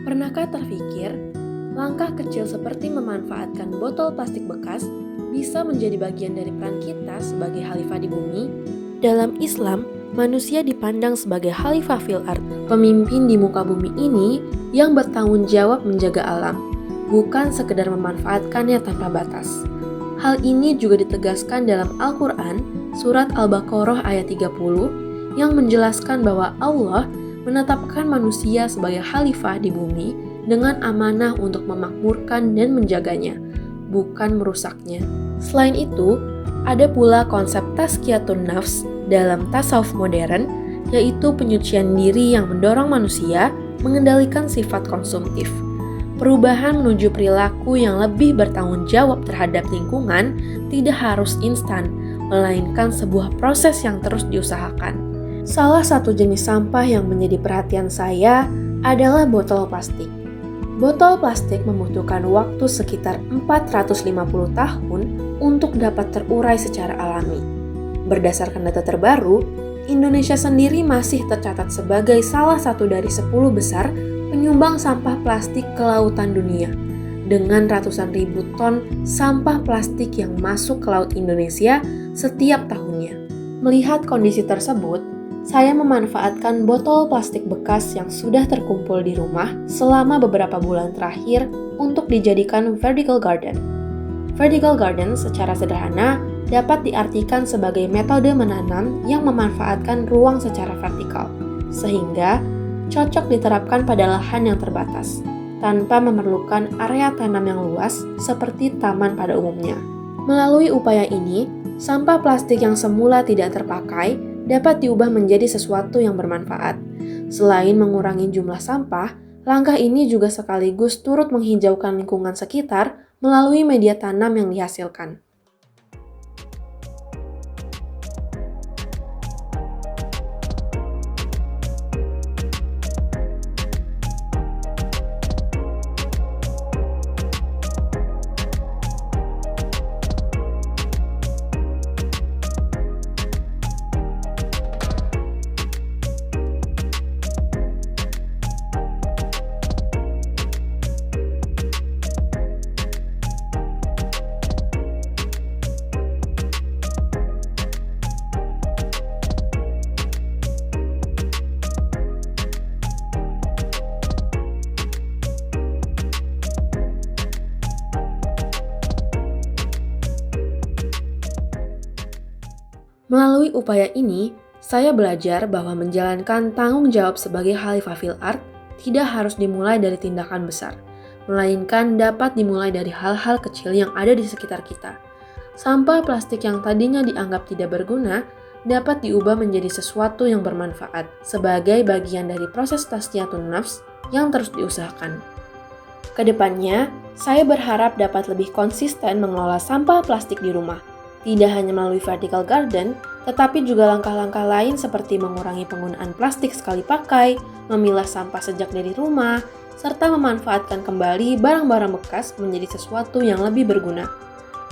Pernahkah terpikir, langkah kecil seperti memanfaatkan botol plastik bekas bisa menjadi bagian dari peran kita sebagai khalifah di bumi? Dalam Islam, manusia dipandang sebagai khalifah fil ard, pemimpin di muka bumi ini yang bertanggung jawab menjaga alam, bukan sekedar memanfaatkannya tanpa batas. Hal ini juga ditegaskan dalam Al-Quran, surat Al-Baqarah ayat 30, yang menjelaskan bahwa Allah menetapkan manusia sebagai khalifah di bumi dengan amanah untuk memakmurkan dan menjaganya, bukan merusaknya. Selain itu, ada pula konsep tazkiyatun nafs dalam tasawuf modern, yaitu penyucian diri yang mendorong manusia mengendalikan sifat konsumtif. Perubahan menuju perilaku yang lebih bertanggung jawab terhadap lingkungan tidak harus instan, melainkan sebuah proses yang terus diusahakan. Salah satu jenis sampah yang menjadi perhatian saya adalah botol plastik. Botol plastik membutuhkan waktu sekitar 450 tahun untuk dapat terurai secara alami. Berdasarkan data terbaru, Indonesia sendiri masih tercatat sebagai salah satu dari 10 besar penyumbang sampah plastik ke lautan dunia, dengan ratusan ribu ton sampah plastik yang masuk ke laut Indonesia setiap tahunnya. Melihat kondisi tersebut, saya memanfaatkan botol plastik bekas yang sudah terkumpul di rumah selama beberapa bulan terakhir untuk dijadikan vertical garden. Vertical garden secara sederhana dapat diartikan sebagai metode menanam yang memanfaatkan ruang secara vertikal, sehingga cocok diterapkan pada lahan yang terbatas, tanpa memerlukan area tanam yang luas seperti taman pada umumnya. Melalui upaya ini, sampah plastik yang semula tidak terpakai dapat diubah menjadi sesuatu yang bermanfaat. Selain mengurangi jumlah sampah, langkah ini juga sekaligus turut menghijaukan lingkungan sekitar melalui media tanam yang dihasilkan. Melalui upaya ini, saya belajar bahwa menjalankan tanggung jawab sebagai khalifah fil ard tidak harus dimulai dari tindakan besar, melainkan dapat dimulai dari hal-hal kecil yang ada di sekitar kita. Sampah plastik yang tadinya dianggap tidak berguna dapat diubah menjadi sesuatu yang bermanfaat sebagai bagian dari proses tazkiyatun nafs yang terus diusahakan. Kedepannya, saya berharap dapat lebih konsisten mengelola sampah plastik di rumah. Tidak hanya melalui vertical garden, tetapi juga langkah-langkah lain seperti mengurangi penggunaan plastik sekali pakai, memilah sampah sejak dari rumah, serta memanfaatkan kembali barang-barang bekas menjadi sesuatu yang lebih berguna.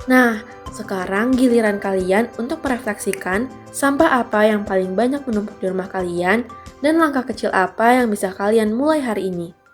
Nah, sekarang giliran kalian untuk merefleksikan sampah apa yang paling banyak menumpuk di rumah kalian dan langkah kecil apa yang bisa kalian mulai hari ini.